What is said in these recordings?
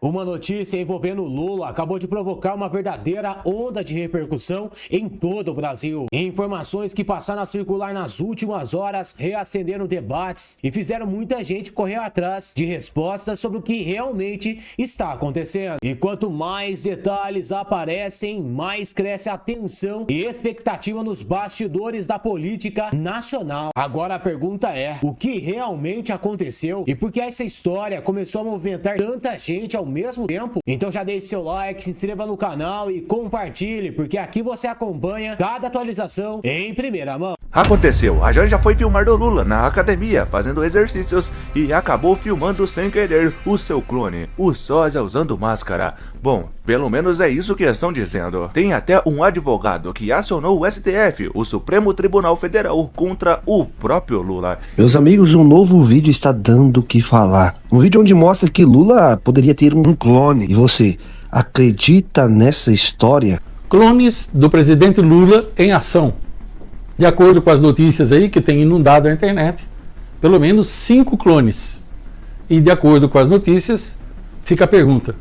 Uma notícia envolvendo Lula acabou de provocar uma verdadeira onda de repercussão em todo o Brasil. Informações que passaram a circular nas últimas horas reacenderam debates e fizeram muita gente correr atrás de respostas sobre o que realmente está acontecendo. E quanto mais detalhes aparecem, mais cresce a tensão e expectativa nos bastidores da política nacional. Agora a pergunta é: o que realmente aconteceu e por que essa história começou a movimentar tanta gente ao mesmo tempo? Então já deixe seu like, se inscreva no canal e compartilhe, porque aqui você acompanha cada atualização em primeira mão. Aconteceu, a Janja foi filmar o Lula na academia fazendo exercícios e acabou filmando sem querer o seu clone, o sósia usando máscara. Bom, pelo menos é isso que estão dizendo. Tem até um advogado que acionou o STF, o Supremo Tribunal Federal, contra o próprio Lula. Meus amigos, um novo vídeo está dando o que falar. Um vídeo onde mostra que Lula poderia ter um clone. E você acredita nessa história? Clones do presidente Lula em ação. De acordo com as notícias aí que tem inundado a internet, pelo menos 5 clones. E de acordo com as notícias, fica a pergunta: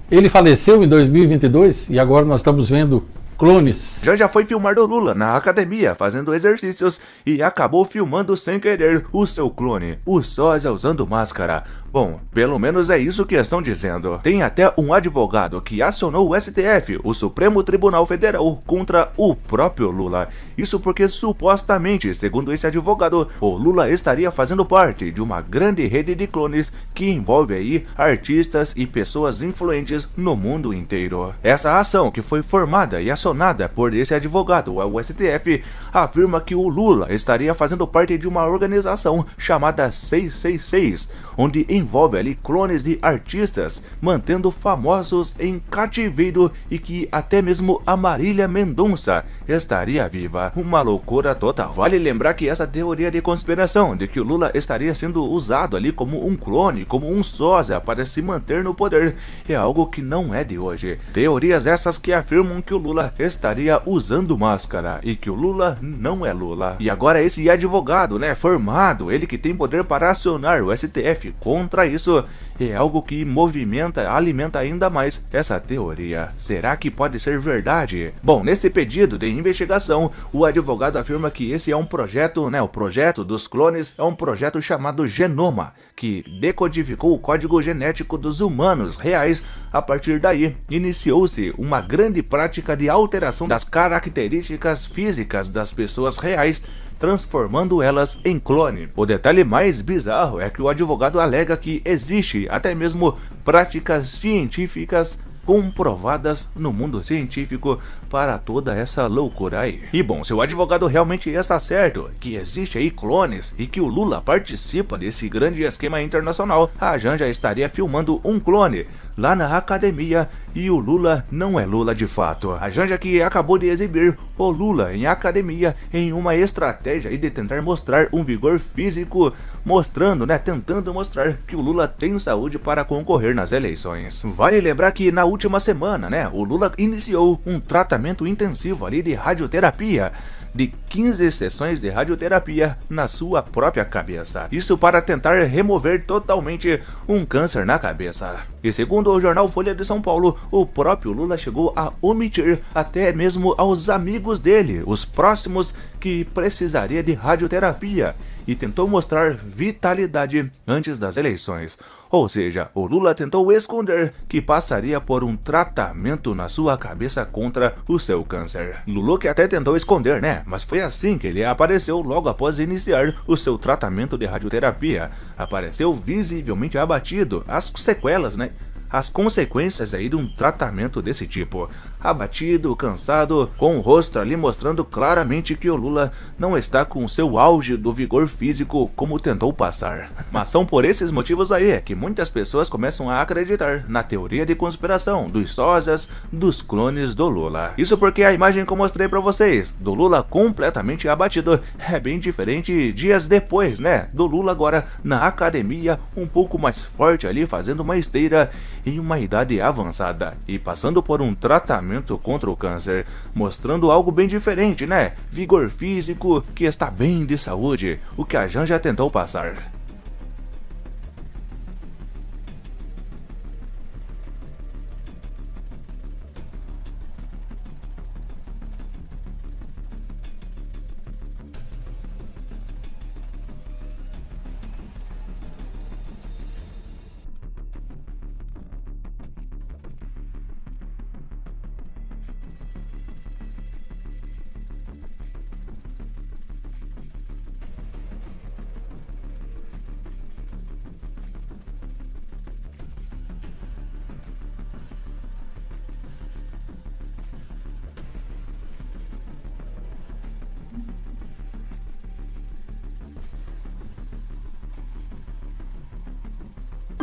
ele faleceu em 2022 e agora nós estamos vendo clones? Já foi filmar o Lula na academia fazendo exercícios e acabou filmando sem querer o seu clone, o sósia usando máscara. Bom, pelo menos é isso que estão dizendo. Tem até um advogado que acionou o STF, o Supremo Tribunal Federal, contra o próprio Lula. Isso porque supostamente, segundo esse advogado, o Lula estaria fazendo parte de uma grande rede de clones que envolve aí artistas e pessoas influentes no mundo inteiro. Essa ação, que foi formada e acionada por esse advogado, o STF, afirma que o Lula estaria fazendo parte de uma organização chamada 666, onde envolve ali clones de artistas, mantendo famosos em cativeiro, e que até mesmo a Marília Mendonça estaria viva. Uma loucura total. Vale lembrar que essa teoria de conspiração de que o Lula estaria sendo usado ali como um clone, como um sósia para se manter no poder, é algo que não é de hoje. Teorias essas que afirmam que o Lula estaria usando máscara e que o Lula não é Lula. E agora esse advogado, formado, ele que tem poder para acionar o STF contra isso, é algo que alimenta ainda mais essa teoria. Será que pode ser verdade? Bom, nesse pedido de investigação, o advogado afirma que esse é um projeto, o projeto dos clones é um projeto chamado Genoma, que decodificou o código genético dos humanos reais. A partir daí, iniciou-se uma grande prática de alteração das características físicas das pessoas reais, transformando elas em clone. O detalhe mais bizarro é que o advogado alega que existe até mesmo práticas científicas comprovadas no mundo científico para toda essa loucura aí. E bom, se o advogado realmente está certo, que existe aí clones e que o Lula participa desse grande esquema internacional, a Janja estaria filmando um clone lá na academia e o Lula não é Lula de fato. A Janja que acabou de exibir o Lula em academia em uma estratégia de tentar mostrar um vigor físico, tentando mostrar que o Lula tem saúde para concorrer nas eleições. Vale lembrar que na última semana, o Lula iniciou um tratamento intensivo ali de radioterapia, de 15 sessões de radioterapia na sua própria cabeça. Isso para tentar remover totalmente um câncer na cabeça. E segundo o jornal Folha de São Paulo, o próprio Lula chegou a omitir até mesmo aos amigos dele, os próximos, que precisaria de radioterapia, e tentou mostrar vitalidade antes das eleições. Ou seja, o Lula tentou esconder que passaria por um tratamento na sua cabeça contra o seu câncer. Lula que até tentou esconder, mas foi assim que ele apareceu logo após iniciar o seu tratamento de radioterapia. Apareceu visivelmente abatido, as sequelas, as consequências aí de um tratamento desse tipo. Abatido, cansado, com o rosto ali mostrando claramente que o Lula não está com seu auge do vigor físico como tentou passar. Mas são por esses motivos aí que muitas pessoas começam a acreditar na teoria de conspiração dos sósias, dos clones do Lula. Isso porque a imagem que eu mostrei pra vocês, do Lula completamente abatido, é bem diferente dias depois, do Lula agora na academia, um pouco mais forte ali, fazendo uma esteira, em uma idade avançada e passando por um tratamento contra o câncer, mostrando algo bem diferente, vigor físico, que está bem de saúde, o que a Janja tentou passar.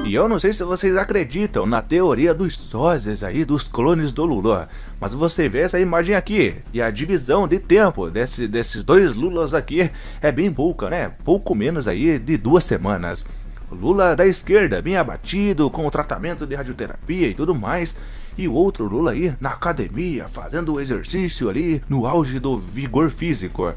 E eu não sei se vocês acreditam na teoria dos sósias aí, dos clones do Lula, mas você vê essa imagem aqui, e a divisão de tempo desses dois Lulas aqui é bem pouca, né? Pouco menos aí de 2 semanas. O Lula da esquerda, bem abatido, com o tratamento de radioterapia e tudo mais, e o outro Lula aí na academia, fazendo exercício ali, no auge do vigor físico.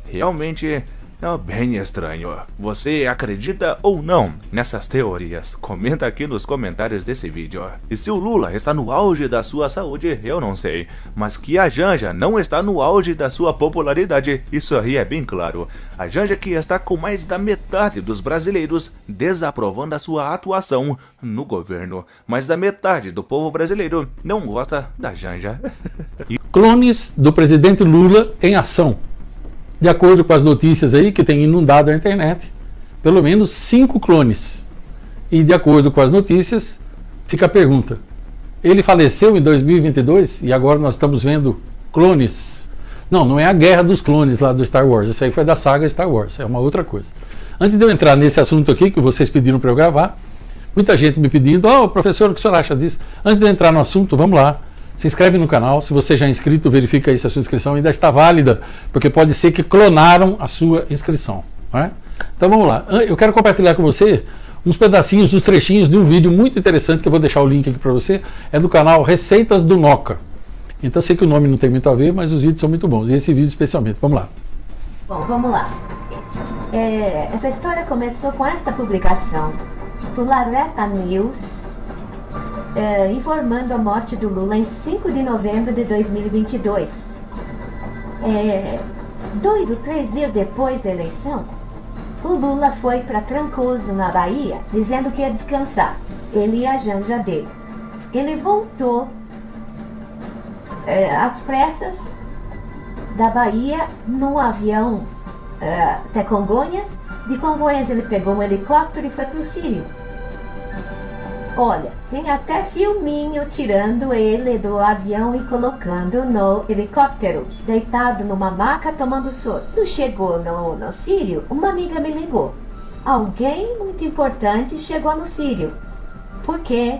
Realmente é bem estranho. Você acredita ou não nessas teorias? Comenta aqui nos comentários desse vídeo. E se o Lula está no auge da sua saúde, eu não sei. Mas que a Janja não está no auge da sua popularidade, isso aí é bem claro. A Janja que está com mais da metade dos brasileiros desaprovando a sua atuação no governo. Mais da metade do povo brasileiro não gosta da Janja. Clones do presidente Lula em ação. De acordo com as notícias aí que tem inundado a internet, pelo menos 5 clones. E de acordo com as notícias, fica a pergunta: ele faleceu em 2022 e agora nós estamos vendo clones? Não, não é a guerra dos clones lá do Star Wars, isso aí foi da saga Star Wars, é uma outra coisa. Antes de eu entrar nesse assunto aqui, que vocês pediram para eu gravar, muita gente me pedindo: professor, o que o senhor acha disso? Antes de eu entrar no assunto, vamos lá. Se inscreve no canal, se você já é inscrito, verifica aí se a sua inscrição ainda está válida, porque pode ser que clonaram a sua inscrição. Né? Então vamos lá, eu quero compartilhar com você uns pedacinhos, uns trechinhos de um vídeo muito interessante, que eu vou deixar o link aqui para você, é do canal Receitas do Noca. Então eu sei que o nome não tem muito a ver, mas os vídeos são muito bons, e esse vídeo especialmente. Vamos lá. Bom, vamos lá. Essa história começou com esta publicação do Lareta News, informando a morte do Lula em 5 de novembro de 2022. 2 ou 3 dias depois da eleição, o Lula foi para Trancoso, na Bahia, dizendo que ia descansar, ele e a Janja dele. Ele voltou às pressas da Bahia num avião até Congonhas. De Congonhas ele pegou um helicóptero e foi para o Sírio. Olha, tem até filminho tirando ele do avião e colocando no helicóptero, deitado numa maca tomando soro. Quando chegou no Sírio, uma amiga me ligou. Alguém muito importante chegou no Sírio, porque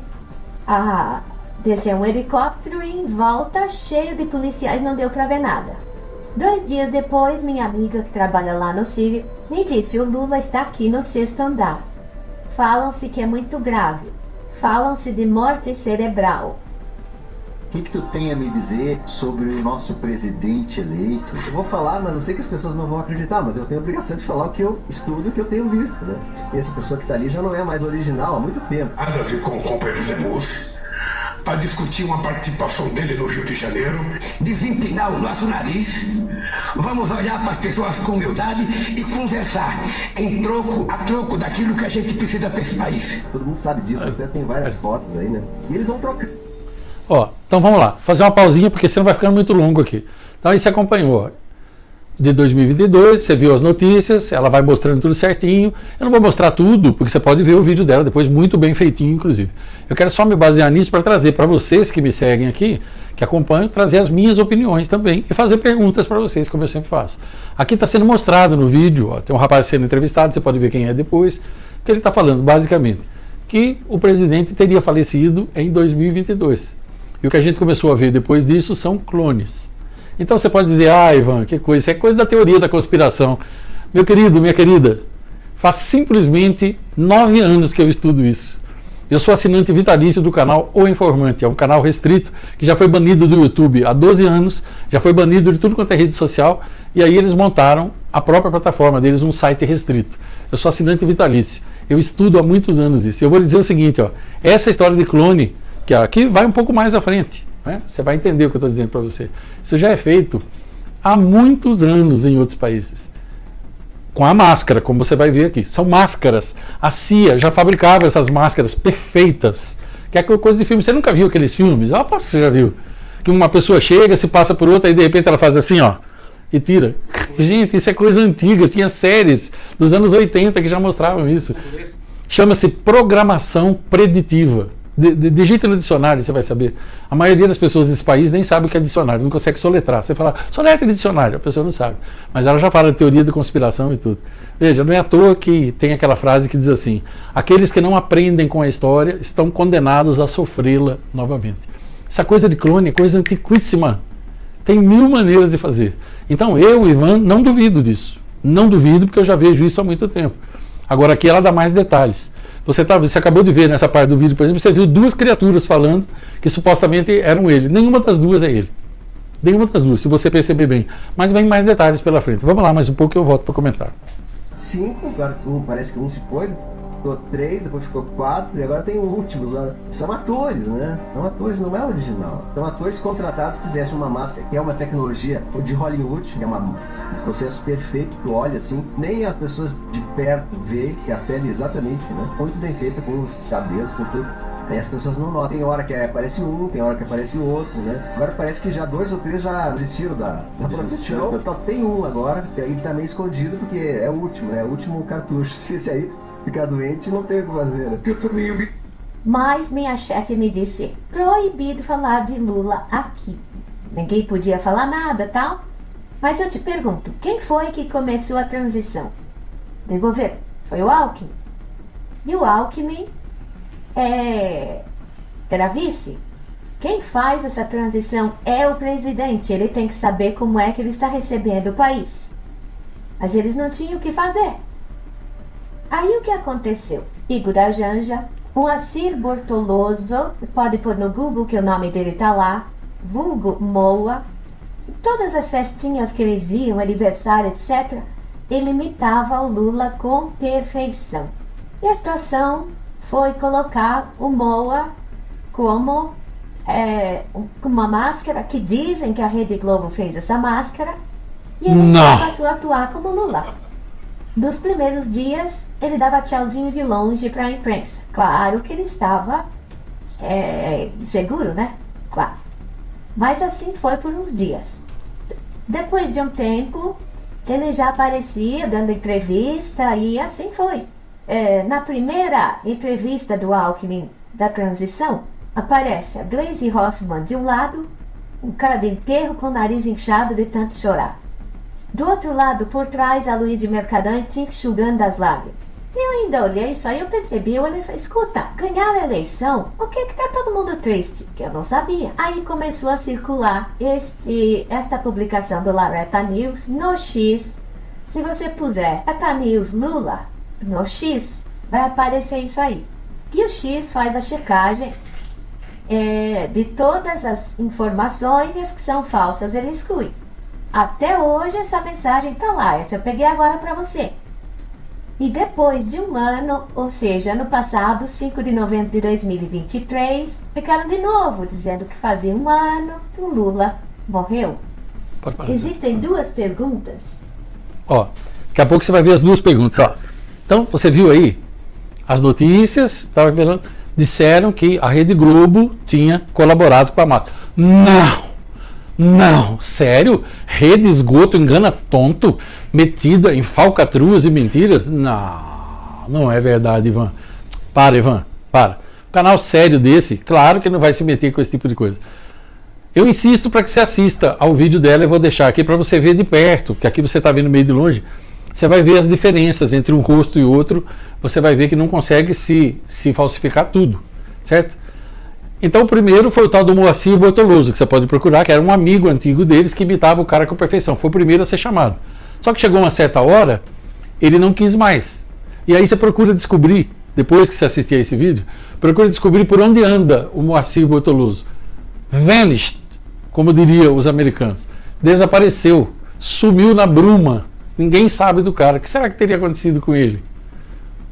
desceu um helicóptero e em volta cheio de policiais, não deu para ver nada. 2 dias depois, minha amiga que trabalha lá no Sírio me disse: o Lula está aqui no 6º andar. Falam-se que é muito grave. Falam-se de morte cerebral. O que tu tem a me dizer sobre o nosso presidente eleito? Eu vou falar, mas eu sei que as pessoas não vão acreditar, mas eu tenho a obrigação de falar o que eu estudo, o que eu tenho visto, né? E essa pessoa que está ali já não é mais original há muito tempo. Nada a ver com o companheiro Zé Moço. Para discutir uma participação dele no Rio de Janeiro. Desempinar o nosso nariz. Vamos olhar para as pessoas com humildade e conversar a troco daquilo que a gente precisa para esse país. Todo mundo sabe disso, até tem várias fotos aí, né? E eles vão trocar. Então vamos lá, fazer uma pausinha, porque senão vai ficando muito longo aqui. Então aí você acompanhou de 2022, você viu as notícias, ela vai mostrando tudo certinho. Eu não vou mostrar tudo, porque você pode ver o vídeo dela depois, muito bem feitinho, inclusive. Eu quero só me basear nisso para trazer para vocês que me seguem aqui, que acompanham, trazer as minhas opiniões também e fazer perguntas para vocês, como eu sempre faço. Aqui está sendo mostrado no vídeo, tem um rapaz sendo entrevistado, você pode ver quem é depois, que ele está falando, basicamente, que o presidente teria falecido em 2022. E o que a gente começou a ver depois disso são clones. Então você pode dizer: Ivan, que coisa, isso é coisa da teoria da conspiração. Meu querido, minha querida, faz simplesmente 9 anos que eu estudo isso. Eu sou assinante vitalício do canal O Informante, é um canal restrito que já foi banido do YouTube há 12 anos, já foi banido de tudo quanto é rede social, e aí eles montaram a própria plataforma deles, um site restrito. Eu sou assinante vitalício, eu estudo há muitos anos isso. Eu vou dizer o seguinte, essa história de clone, que aqui vai um pouco mais à frente, né? Você vai entender o que eu estou dizendo para você. Isso já é feito há muitos anos em outros países. Com a máscara, como você vai ver aqui. São máscaras. A CIA já fabricava essas máscaras perfeitas. Que é coisa de filme. Você nunca viu aqueles filmes? Eu aposto que você já viu. Que uma pessoa chega, se passa por outra e de repente ela faz assim, e tira. Gente, isso é coisa antiga. Tinha séries dos anos 80 que já mostravam isso. Chama-se programação preditiva. Digita no dicionário, você vai saber. A maioria das pessoas desse país nem sabe o que é dicionário, não consegue soletrar. Você fala, soletra dicionário, a pessoa não sabe. Mas ela já fala de teoria da conspiração e tudo. Veja, não é à toa que tem aquela frase que diz assim: aqueles que não aprendem com a história estão condenados a sofrê-la novamente. Essa coisa de clone é coisa antiquíssima. Tem 1000 maneiras de fazer. Então eu, Ivan, não duvido disso. Não duvido, porque eu já vejo isso há muito tempo. Agora aqui ela dá mais detalhes. Você acabou de ver nessa parte do vídeo, por exemplo, você viu 2 criaturas falando que supostamente eram ele. Nenhuma das 2 é ele. Nenhuma das 2, se você perceber bem. Mas vem mais detalhes pela frente. Vamos lá mais um pouco que eu volto para comentar. 5, agora parece que um se foi, ficou 3, depois ficou 4, e agora tem o último. São atores, né? São atores, não é original. São atores contratados que vestem uma máscara, que é uma tecnologia de Hollywood, que é um processo perfeito, que olha assim, nem as pessoas de perto veem que a pele exatamente, né? Muito bem feita, com os cabelos, com tudo. Aí as pessoas não notam. Tem hora que aparece um, tem hora que aparece o outro, né? Agora parece que já 2 ou 3 já desistiram da produção. Só tem um agora, que aí tá meio escondido, porque é o último, né? O último cartucho. Se esse aí ficar doente, não tem o que fazer, né? Eu também... Mas minha chefe me disse, proibido falar de Lula aqui. Ninguém podia falar nada, tal. Mas eu te pergunto, quem foi que começou a transição de governo? Foi o Alckmin. E o Alckmin era vice. Quem faz essa transição é o presidente. Ele tem que saber como é que ele está recebendo o país. Mas eles não tinham o que fazer. Aí o que aconteceu? Igor da Janja, Moacir Bortoloso, pode pôr no Google que o nome dele está lá, vulgo Moa, todas as festinhas que eles iam, aniversário, etc., ele imitava o Lula com perfeição. E a situação foi colocar o Moa como uma máscara, que dizem que a Rede Globo fez essa máscara, e ele passou a atuar como Lula. Nos primeiros dias, ele dava tchauzinho de longe para a imprensa. Claro que ele estava seguro, né? Claro. Mas assim foi por uns dias. Depois de um tempo, ele já aparecia dando entrevista e assim foi. Na primeira entrevista do Alckmin da transição, aparece a Gleisi Hoffmann de um lado, um cara de enterro com o nariz inchado de tanto chorar. Do outro lado, por trás, a Luiz de Mercadante enxugando as lágrimas. Eu ainda olhei isso aí, eu percebi, eu falei, escuta, ganhar a eleição, por que tá todo mundo triste? Que eu não sabia. Aí começou a circular esta publicação do Lareta News no X. Se você puser Lareta News Lula no X, vai aparecer isso aí. E o X faz a checagem de todas as informações, e as que são falsas ele exclui. Até hoje essa mensagem tá lá, essa eu peguei agora para você. E depois de um ano, ou seja, ano passado, 5 de novembro de 2023, ficaram de novo dizendo que fazia um ano que o Lula morreu. Existem 2 perguntas. Daqui a pouco você vai ver as 2 perguntas. Então, você viu aí, as notícias disseram que a Rede Globo tinha colaborado com a máfia. Não, sério? Rede Esgoto engana tonto, metida em falcatruas e mentiras? Não é verdade, Ivan. Para, Ivan, para. Um canal sério desse, claro que não vai se meter com esse tipo de coisa. Eu insisto para que você assista ao vídeo dela, eu vou deixar aqui para você ver de perto, que aqui você está vendo meio de longe, você vai ver as diferenças entre um rosto e outro, você vai ver que não consegue se falsificar tudo, certo? Então o primeiro foi o tal do Moacir Bortoloso, que você pode procurar, que era um amigo antigo deles que imitava o cara com perfeição. Foi o primeiro a ser chamado. Só que chegou uma certa hora, ele não quis mais. E aí você procura descobrir, depois que você assistir a esse vídeo, procura descobrir por onde anda o Moacir Bortoloso. Vanished, como diriam os americanos. Desapareceu, sumiu na bruma. Ninguém sabe do cara. O que será que teria acontecido com ele?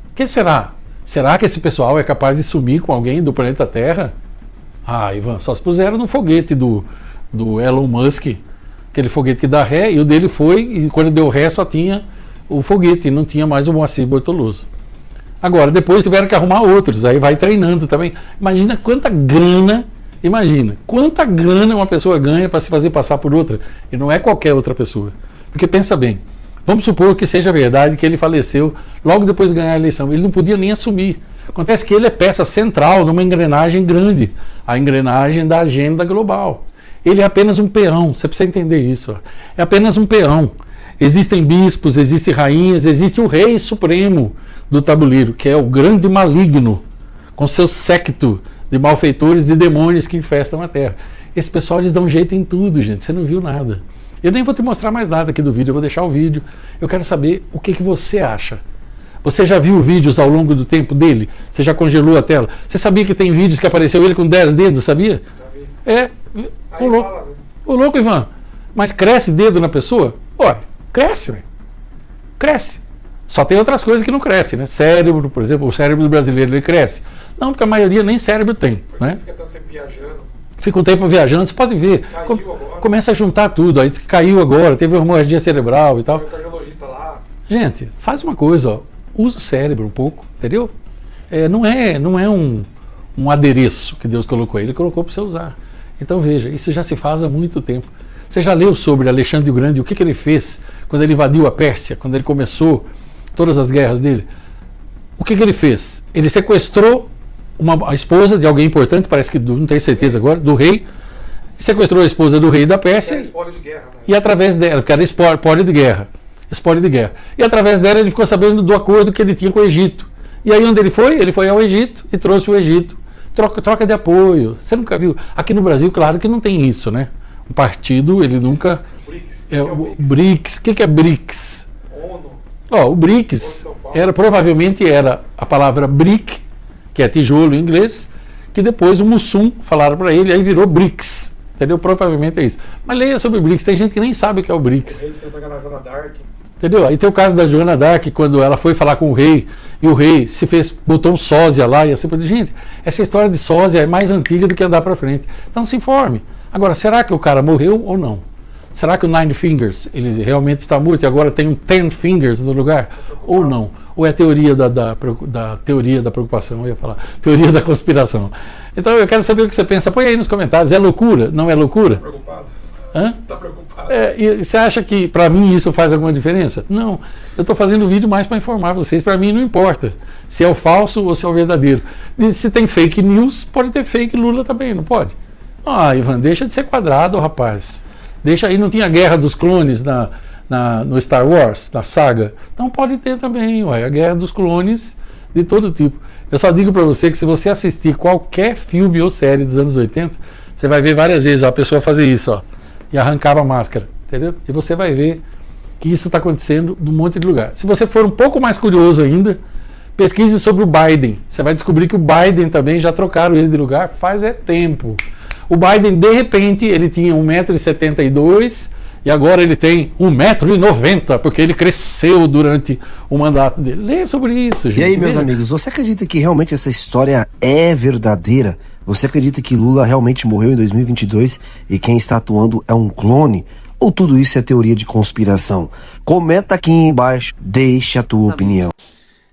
O que será? Será que esse pessoal é capaz de sumir com alguém do planeta Terra? Ivan, só se puseram no foguete do Elon Musk, aquele foguete que dá ré, e o dele foi, e quando deu ré só tinha o foguete, não tinha mais o Moacir Bortoloso. Agora, depois tiveram que arrumar outros, aí vai treinando também. Imagina quanta grana uma pessoa ganha para se fazer passar por outra, e não é qualquer outra pessoa. Porque pensa bem, vamos supor que seja verdade que ele faleceu logo depois de ganhar a eleição, ele não podia nem assumir. Acontece que ele é peça central numa engrenagem grande, a engrenagem da agenda global. Ele é apenas um peão, você precisa entender isso. Ó. É apenas um peão. Existem bispos, existem rainhas, existe o rei supremo do tabuleiro, que é o grande maligno, com seu séquito de malfeitores, de demônios que infestam a Terra. Esse pessoal, eles dão jeito em tudo, gente. Você não viu nada. Eu nem vou te mostrar mais nada aqui do vídeo, eu vou deixar o vídeo. Eu quero saber o que você acha. Você já viu vídeos ao longo do tempo dele? Você já congelou a tela? Você sabia que tem vídeos que apareceu ele com 10 dedos, sabia? É. O louco, Ivan. Mas cresce dedo na pessoa? Olha, cresce, velho. Cresce. Só tem outras coisas que não crescem, né? Cérebro, por exemplo, o cérebro do brasileiro, ele cresce. Não, porque a maioria nem cérebro tem, né? Fica tanto tempo viajando. Fica um tempo viajando, você pode ver. Começa a juntar tudo. Aí diz que caiu agora, teve uma hemorragia cerebral e tal. Tem um cardiologista lá. Gente, faz uma coisa, ó. Usa o cérebro um pouco, entendeu? Não é um adereço que Deus colocou aí, ele colocou para você usar. Então veja, isso já se faz há muito tempo. Você já leu sobre Alexandre o Grande, o que ele fez quando ele invadiu a Pérsia, quando ele começou todas as guerras dele? O que ele fez? Ele sequestrou a esposa de alguém importante, parece que não tenho certeza agora, do rei, sequestrou a esposa do rei da Pérsia. Era espólio de guerra, né? E através dela, porque era espólio de guerra. Espólio de guerra. E através dela ele ficou sabendo do acordo que ele tinha com o Egito. E aí onde ele foi? Ele foi ao Egito e trouxe o Egito. Troca de apoio. Você nunca viu? Aqui no Brasil, claro que não tem isso, né? O partido, ele nunca... O BRICS. O que é BRICS? O BRICS provavelmente era a palavra brick, que é tijolo em inglês, que depois o Mussum falaram para ele, aí virou BRICS. Entendeu? Provavelmente é isso. Mas leia sobre o BRICS. Tem gente que nem sabe o que é o BRICS. Entendeu? Aí tem o caso da Joana Dark, quando ela foi falar com o rei, e o rei botou um sósia lá, e assim por diante. Gente, essa história de sósia é mais antiga do que andar para frente. Então se informe. Agora, será que o cara morreu ou não? Será que o Nine Fingers, ele realmente está morto e agora tem um Ten Fingers no lugar? Ou não? Ou é a teoria da teoria da preocupação, eu ia falar, teoria da conspiração. Então eu quero saber o que você pensa. Põe aí nos comentários, é loucura? Não é loucura? Tá preocupado. Hã? Tá preocupado. E você acha que para mim isso faz alguma diferença? Não. Eu estou fazendo o vídeo mais para informar vocês. Para mim não importa se é o falso ou se é o verdadeiro. E se tem fake news, pode ter fake Lula também, não pode? Ah, Ivan, deixa de ser quadrado, rapaz. Deixa aí, não tinha a guerra dos clones no Star Wars, na saga? Então pode ter também, ué, a guerra dos clones de todo tipo. Eu só digo para você que se você assistir qualquer filme ou série dos anos 80, você vai ver várias vezes a pessoa fazer isso, ó, e arrancava a máscara, entendeu? E você vai ver que isso está acontecendo num monte de lugar. Se você for um pouco mais curioso ainda, pesquise sobre o Biden. Você vai descobrir que o Biden também já trocaram ele de lugar faz tempo. O Biden, de repente, ele tinha 1,72 m e agora ele tem 1,90 m, porque ele cresceu durante o mandato dele. Leia sobre isso, gente. E aí, meus amigos, você acredita que realmente essa história é verdadeira? Você acredita que Lula realmente morreu em 2022 e quem está atuando é um clone? Ou tudo isso é teoria de conspiração? Comenta aqui embaixo, deixe a tua opinião.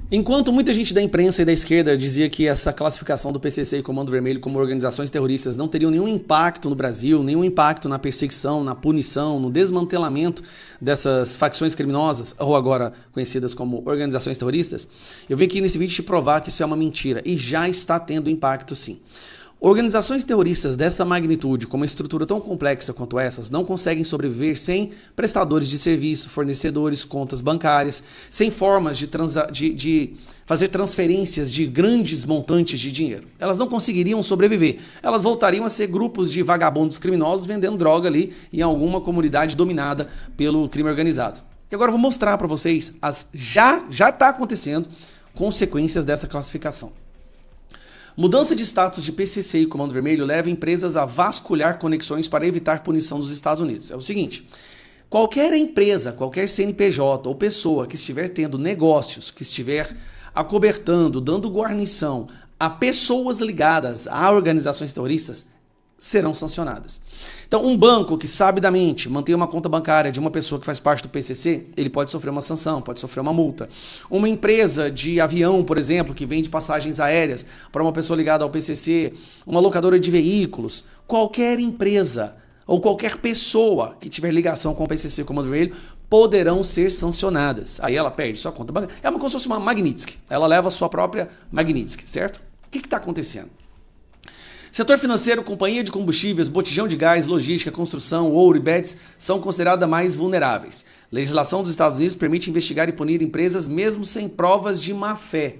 Enquanto muita gente da imprensa e da esquerda dizia que essa classificação do PCC e Comando Vermelho como organizações terroristas não teriam nenhum impacto no Brasil, nenhum impacto na perseguição, na punição, no desmantelamento dessas facções criminosas, ou agora conhecidas como organizações terroristas, eu vim aqui nesse vídeo te provar que isso é uma mentira e já está tendo impacto sim. Organizações terroristas dessa magnitude, com uma estrutura tão complexa quanto essas, não conseguem sobreviver sem prestadores de serviço, fornecedores, contas bancárias, sem formas de fazer transferências de grandes montantes de dinheiro. Elas não conseguiriam sobreviver. Elas voltariam a ser grupos de vagabundos criminosos vendendo droga ali em alguma comunidade dominada pelo crime organizado. E agora eu vou mostrar para vocês já está acontecendo consequências dessa classificação. Mudança de status de PCC e Comando Vermelho leva empresas a vasculhar conexões para evitar punição dos Estados Unidos. É o seguinte, qualquer empresa, qualquer CNPJ ou pessoa que estiver tendo negócios, que estiver acobertando, dando guarnição a pessoas ligadas a organizações terroristas, serão sancionadas. Então, um banco que sabidamente mantém uma conta bancária de uma pessoa que faz parte do PCC, ele pode sofrer uma sanção, pode sofrer uma multa. Uma empresa de avião, por exemplo, que vende passagens aéreas para uma pessoa ligada ao PCC, uma locadora de veículos, qualquer empresa ou qualquer pessoa que tiver ligação com o PCC e o Comando Vermelho poderão ser sancionadas. Aí ela perde sua conta bancária. É como se fosse uma Magnitsky. Ela leva a sua própria Magnitsky, certo? O que está acontecendo? Setor financeiro, companhia de combustíveis, botijão de gás, logística, construção, ouro e bets são consideradas mais vulneráveis. Legislação dos Estados Unidos permite investigar e punir empresas mesmo sem provas de má-fé.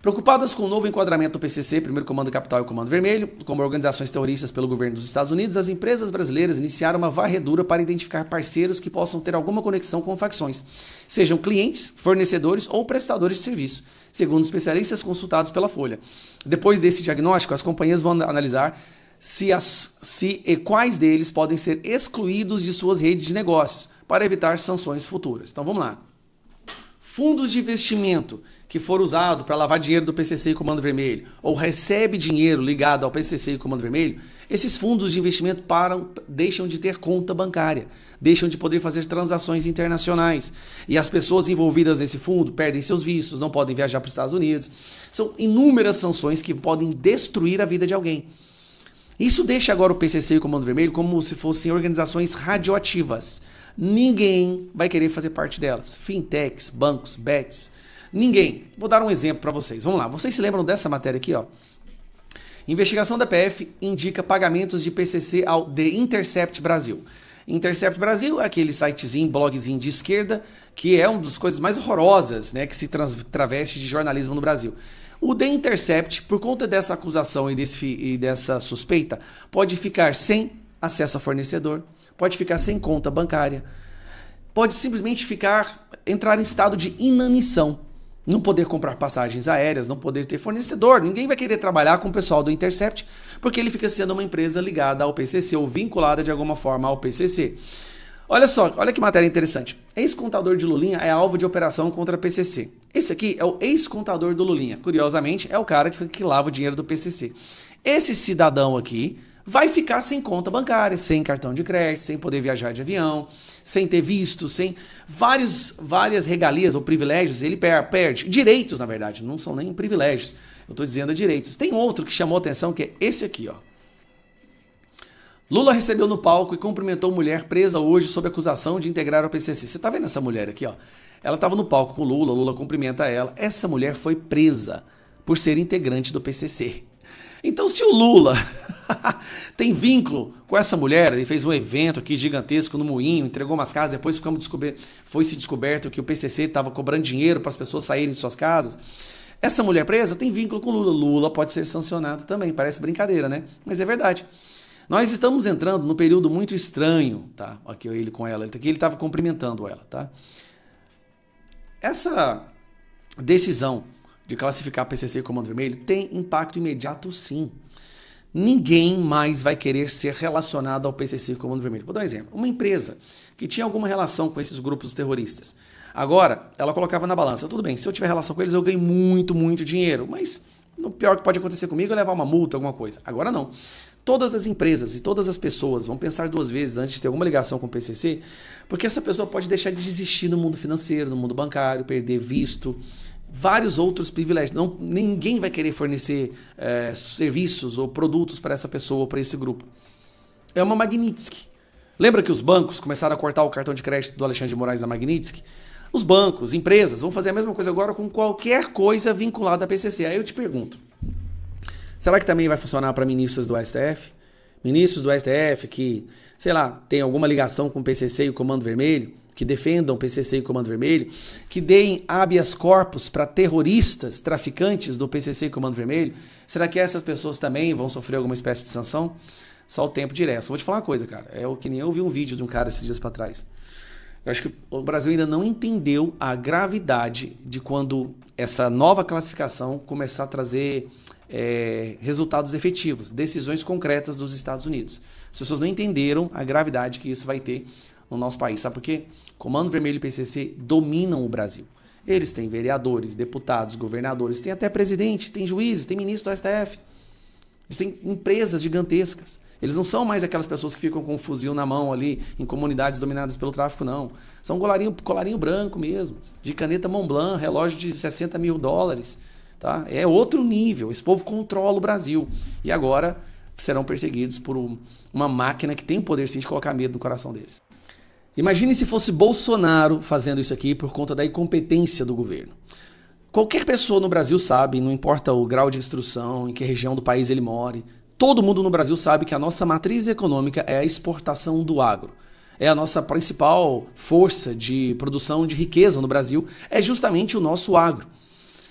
Preocupadas com o novo enquadramento do PCC, Primeiro Comando Capital e Comando Vermelho, como organizações terroristas pelo governo dos Estados Unidos, as empresas brasileiras iniciaram uma varredura para identificar parceiros que possam ter alguma conexão com facções, sejam clientes, fornecedores ou prestadores de serviço, segundo especialistas consultados pela Folha. Depois desse diagnóstico, as companhias vão analisar se e quais deles podem ser excluídos de suas redes de negócios, para evitar sanções futuras. Então vamos lá. Fundos de investimento que for usado para lavar dinheiro do PCC e Comando Vermelho, ou recebe dinheiro ligado ao PCC e Comando Vermelho, esses fundos de investimento deixam de ter conta bancária, deixam de poder fazer transações internacionais. E as pessoas envolvidas nesse fundo perdem seus vistos, não podem viajar para os Estados Unidos. São inúmeras sanções que podem destruir a vida de alguém. Isso deixa agora o PCC e o Comando Vermelho como se fossem organizações radioativas. Ninguém vai querer fazer parte delas. Fintechs, bancos, bets, ninguém. Vou dar um exemplo para vocês. Vamos lá. Vocês se lembram dessa matéria aqui, ó? Investigação da PF indica pagamentos de PCC ao The Intercept Brasil. Intercept Brasil é aquele sitezinho, blogzinho de esquerda, que é uma das coisas mais horrorosas, né, que se traveste de jornalismo no Brasil. O The Intercept, por conta dessa acusação e dessa suspeita, pode ficar sem acesso a fornecedor, pode ficar sem conta bancária, pode simplesmente entrar em estado de inanição, não poder comprar passagens aéreas, não poder ter fornecedor. Ninguém vai querer trabalhar com o pessoal do Intercept, porque ele fica sendo uma empresa ligada ao PCC ou vinculada de alguma forma ao PCC. Olha só, olha que matéria interessante. Ex-contador de Lulinha é alvo de operação contra a PCC. Esse aqui é o ex-contador do Lulinha. Curiosamente, é o cara que lava o dinheiro do PCC. Esse cidadão aqui vai ficar sem conta bancária, sem cartão de crédito, sem poder viajar de avião, sem ter visto, sem várias regalias ou privilégios. Ele perde direitos, na verdade, não são nem privilégios. Eu estou dizendo direitos. Tem outro que chamou atenção, que é esse aqui, ó. Lula recebeu no palco e cumprimentou mulher presa hoje sob acusação de integrar o PCC. Você tá vendo essa mulher aqui, ó? Ela estava no palco com o Lula cumprimenta ela. Essa mulher foi presa por ser integrante do PCC. Então, se o Lula tem vínculo com essa mulher, ele fez um evento aqui gigantesco no Moinho, entregou umas casas, depois foi-se descoberto que o PCC estava cobrando dinheiro para as pessoas saírem de suas casas. Essa mulher presa tem vínculo com o Lula. Lula pode ser sancionado também. Parece brincadeira, né? Mas é verdade. Nós estamos entrando num período muito estranho, tá? Aqui ele com ela, aqui ele estava cumprimentando ela, tá? Essa decisão de classificar a PCC e Comando Vermelho tem impacto imediato, sim. Ninguém mais vai querer ser relacionado ao PCC e Comando Vermelho. Vou dar um exemplo. Uma empresa que tinha alguma relação com esses grupos terroristas. Agora, ela colocava na balança, tudo bem, se eu tiver relação com eles, eu ganho muito, muito dinheiro, mas o pior que pode acontecer comigo é levar uma multa, alguma coisa. Agora não. Todas as empresas e todas as pessoas vão pensar duas vezes antes de ter alguma ligação com o PCC, porque essa pessoa pode deixar de existir no mundo financeiro, no mundo bancário, perder visto, vários outros privilégios. Ninguém vai querer fornecer serviços ou produtos para essa pessoa ou para esse grupo. É uma Magnitsky. Lembra que os bancos começaram a cortar o cartão de crédito do Alexandre de Moraes da Magnitsky? Os bancos, empresas, vão fazer a mesma coisa agora com qualquer coisa vinculada à PCC. Aí eu te pergunto, será que também vai funcionar para ministros do STF? Ministros do STF que, sei lá, tem alguma ligação com o PCC e o Comando Vermelho, que defendam o PCC e o Comando Vermelho, que deem habeas corpus para terroristas, traficantes do PCC e Comando Vermelho? Será que essas pessoas também vão sofrer alguma espécie de sanção? Só o tempo dirá. Só vou te falar uma coisa, cara. É o que nem eu vi um vídeo de um cara esses dias para trás. Eu acho que o Brasil ainda não entendeu a gravidade de quando essa nova classificação começar a trazer resultados efetivos, decisões concretas dos Estados Unidos. As pessoas não entenderam a gravidade que isso vai ter no nosso país. Sabe por quê? Comando Vermelho e PCC dominam o Brasil. Eles têm vereadores, deputados, governadores, têm até presidente, tem juízes, tem ministro do STF. Eles têm empresas gigantescas. Eles não são mais aquelas pessoas que ficam com um fuzil na mão ali em comunidades dominadas pelo tráfico, não. São colarinho branco mesmo, de caneta Montblanc, relógio de $60 mil. Tá? É outro nível. Esse povo controla o Brasil. E agora serão perseguidos por uma máquina que tem o poder sim de colocar medo no coração deles. Imagine se fosse Bolsonaro fazendo isso aqui por conta da incompetência do governo. Qualquer pessoa no Brasil sabe, não importa o grau de instrução, em que região do país ele more, todo mundo no Brasil sabe que a nossa matriz econômica é a exportação do agro. É a nossa principal força de produção de riqueza no Brasil, é justamente o nosso agro.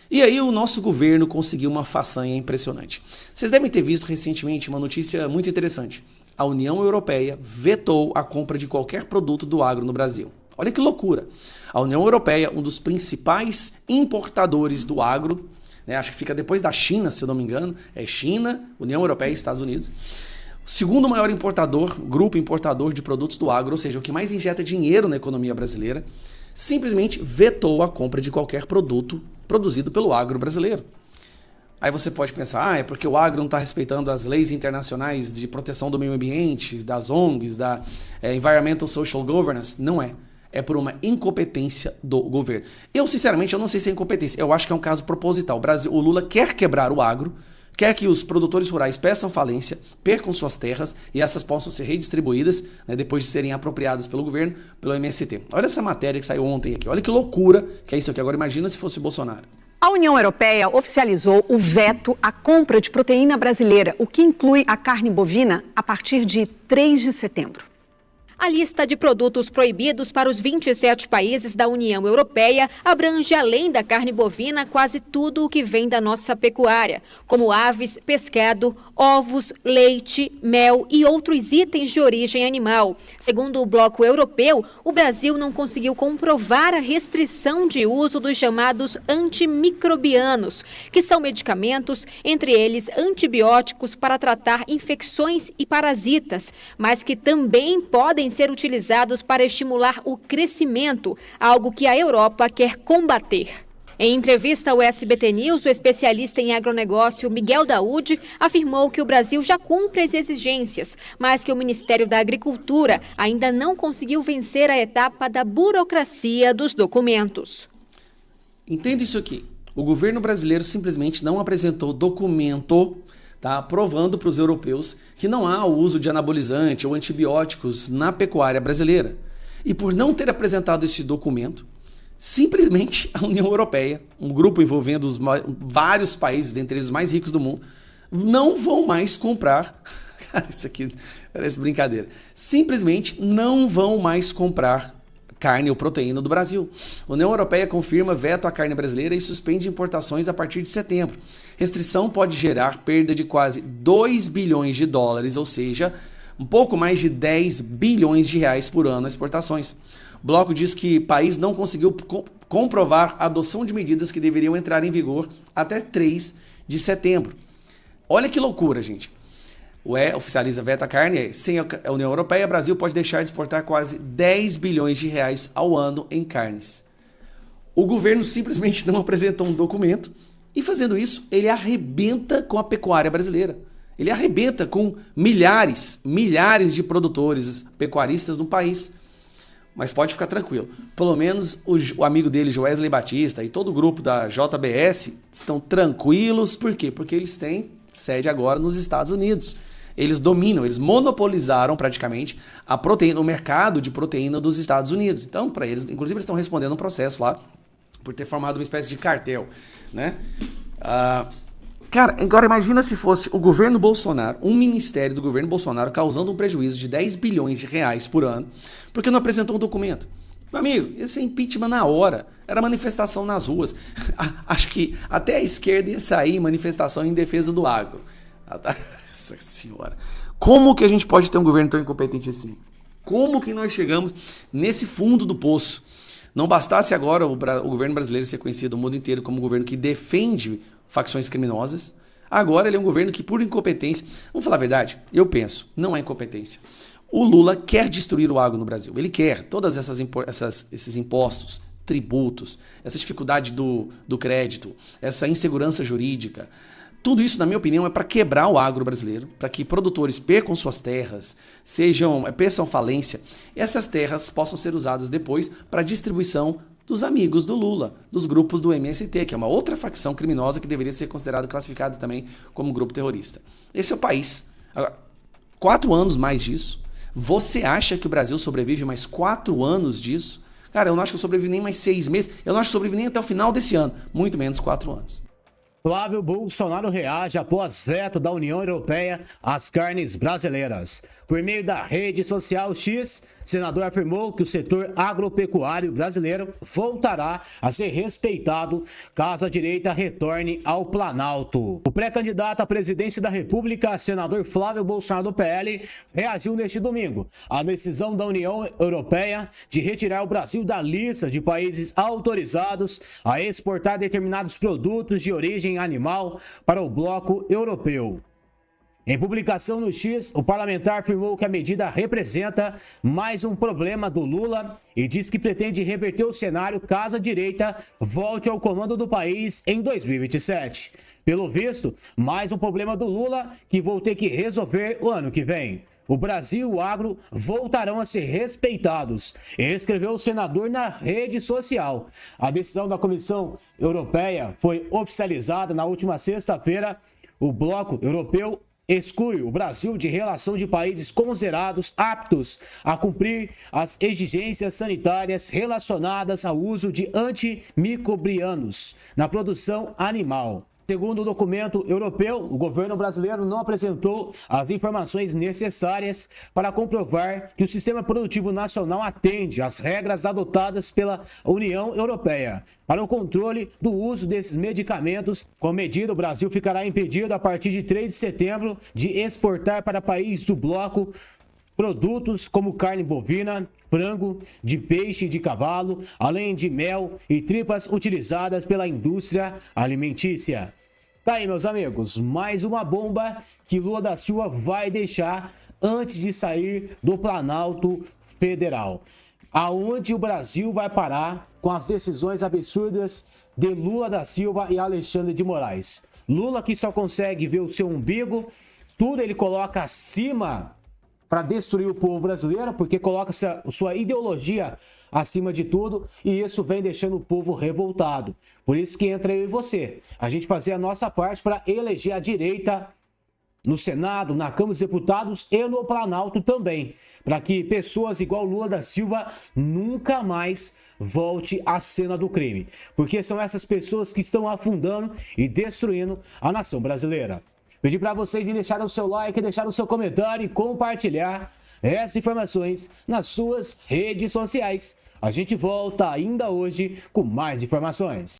E aí o nosso governo conseguiu uma façanha impressionante. Vocês devem ter visto recentemente uma notícia muito interessante. A União Europeia vetou a compra de qualquer produto do agro no Brasil. Olha que loucura. A União Europeia, um dos principais importadores do agro, né, acho que fica depois da China, se eu não me engano, é China, União Europeia e Estados Unidos. O segundo maior importador, grupo importador de produtos do agro, ou seja, o que mais injeta dinheiro na economia brasileira, simplesmente vetou a compra de qualquer produto produzido pelo agro brasileiro. Aí você pode pensar, é porque o agro não está respeitando as leis internacionais de proteção do meio ambiente, das ONGs, da Environmental Social Governance. Não é. É por uma incompetência do governo. Sinceramente, eu não sei se é incompetência. Eu acho que é um caso proposital. O Lula quer quebrar o agro, quer que os produtores rurais peçam falência, percam suas terras e essas possam ser redistribuídas, né, depois de serem apropriadas pelo governo, pelo MST. Olha essa matéria que saiu ontem aqui. Olha que loucura que é isso aqui. Agora imagina se fosse o Bolsonaro. A União Europeia oficializou o veto à compra de proteína brasileira, o que inclui a carne bovina, a partir de 3 de setembro. A lista de produtos proibidos para os 27 países da União Europeia abrange, além da carne bovina, quase tudo o que vem da nossa pecuária, como aves, pescado, ovos, leite, mel e outros itens de origem animal. Segundo o Bloco Europeu, o Brasil não conseguiu comprovar a restrição de uso dos chamados antimicrobianos, que são medicamentos, entre eles antibióticos para tratar infecções e parasitas, mas que também podem ser utilizados para estimular o crescimento, algo que a Europa quer combater. Em entrevista ao SBT News, o especialista em agronegócio Miguel Daúde afirmou que o Brasil já cumpre as exigências, mas que o Ministério da Agricultura ainda não conseguiu vencer a etapa da burocracia dos documentos. Entenda isso aqui. O governo brasileiro simplesmente não apresentou documento, tá, provando para os europeus que não há o uso de anabolizante ou antibióticos na pecuária brasileira. E por não ter apresentado esse documento, simplesmente a União Europeia, um grupo envolvendo vários países, dentre eles os mais ricos do mundo, não vão mais comprar. Cara, isso aqui parece brincadeira. Simplesmente não vão mais comprar carne ou proteína do Brasil. A União Europeia confirma veto à carne brasileira e suspende importações a partir de setembro. Restrição pode gerar perda de quase 2 bilhões de dólares, ou seja, um pouco mais de 10 bilhões de reais por ano nas exportações. O bloco diz que o país não conseguiu comprovar a adoção de medidas que deveriam entrar em vigor até 3 de setembro. Olha que loucura, gente. Oficializa veto à carne. Sem a União Europeia, o Brasil pode deixar de exportar quase 10 bilhões de reais ao ano em carnes. O governo simplesmente não apresentou um documento e, fazendo isso, ele arrebenta com a pecuária brasileira. Ele arrebenta com milhares de produtores pecuaristas no país. Mas pode ficar tranquilo. Pelo menos o amigo dele, Joesley Batista, e todo o grupo da JBS estão tranquilos. Por quê? Porque eles têm sede agora nos Estados Unidos. Eles dominam, eles monopolizaram praticamente a proteína, o mercado de proteína dos Estados Unidos. Então, para eles, inclusive, eles estão respondendo um processo lá por ter formado uma espécie de cartel, né? Cara, agora imagina se fosse o governo Bolsonaro, um ministério do governo Bolsonaro causando um prejuízo de 10 bilhões de reais por ano, porque não apresentou um documento. Meu amigo, esse é impeachment na hora. Era manifestação nas ruas. Acho que até a esquerda ia sair em manifestação em defesa do agro. Nossa senhora. Como que a gente pode ter um governo tão incompetente assim? Como que nós chegamos nesse fundo do poço? Não bastasse agora o governo brasileiro ser conhecido no mundo inteiro como um governo que defende facções criminosas. Agora ele é um governo que, por incompetência... Vamos falar a verdade? Eu penso, não é incompetência. O Lula quer destruir o agro no Brasil. Ele quer todas esses impostos, tributos, essa dificuldade do crédito, essa insegurança jurídica. Tudo isso, na minha opinião, é para quebrar o agro brasileiro, para que produtores percam suas terras, peçam falência, e essas terras possam ser usadas depois para distribuição dos amigos do Lula, dos grupos do MST, que é uma outra facção criminosa que deveria ser considerada, classificada também como grupo terrorista. Esse é o país. Agora, 4 anos mais disso, Você acha que o Brasil sobrevive mais 4 anos disso? Cara, eu não acho que eu sobrevivo nem mais 6 meses. Eu não acho que eu sobrevivo nem até o final desse ano. Muito menos 4 anos. Flávio Bolsonaro reage após veto da União Europeia às carnes brasileiras. Por meio da rede social X, o senador afirmou que o setor agropecuário brasileiro voltará a ser respeitado caso a direita retorne ao Planalto. O pré-candidato à presidência da República, senador Flávio Bolsonaro do PL, reagiu neste domingo à decisão da União Europeia de retirar o Brasil da lista de países autorizados a exportar determinados produtos de origem animal para o bloco europeu. Em publicação no X, o parlamentar afirmou que a medida representa mais um problema do Lula e diz que pretende reverter o cenário caso a direita volte ao comando do país em 2027. Pelo visto, mais um problema do Lula que vou ter que resolver o ano que vem. O Brasil e o agro voltarão a ser respeitados, escreveu o senador na rede social. A decisão da Comissão Europeia foi oficializada na última sexta-feira. O bloco europeu exclui o Brasil de relação de países considerados aptos a cumprir as exigências sanitárias relacionadas ao uso de antimicrobianos na produção animal. Segundo o documento europeu, o governo brasileiro não apresentou as informações necessárias para comprovar que o sistema produtivo nacional atende às regras adotadas pela União Europeia para o controle do uso desses medicamentos. Com a medida, o Brasil ficará impedido a partir de 3 de setembro de exportar para países do bloco produtos como carne bovina, frango, de peixe e de cavalo, além de mel e tripas utilizadas pela indústria alimentícia. Tá aí, meus amigos, mais uma bomba que Lula da Silva vai deixar antes de sair do Planalto Federal. Aonde o Brasil vai parar com as decisões absurdas de Lula da Silva e Alexandre de Moraes. Lula que só consegue ver o seu umbigo, tudo ele coloca acima para destruir o povo brasileiro, porque coloca sua ideologia acima de tudo, e isso vem deixando o povo revoltado. Por isso que entra eu e você, a gente fazer a nossa parte para eleger a direita no Senado, na Câmara dos Deputados e no Planalto também, para que pessoas igual Lula da Silva nunca mais volte à cena do crime, porque são essas pessoas que estão afundando e destruindo a nação brasileira. Pedir para vocês deixarem o seu like, deixar o seu comentário e compartilhar essas informações nas suas redes sociais. A gente volta ainda hoje com mais informações.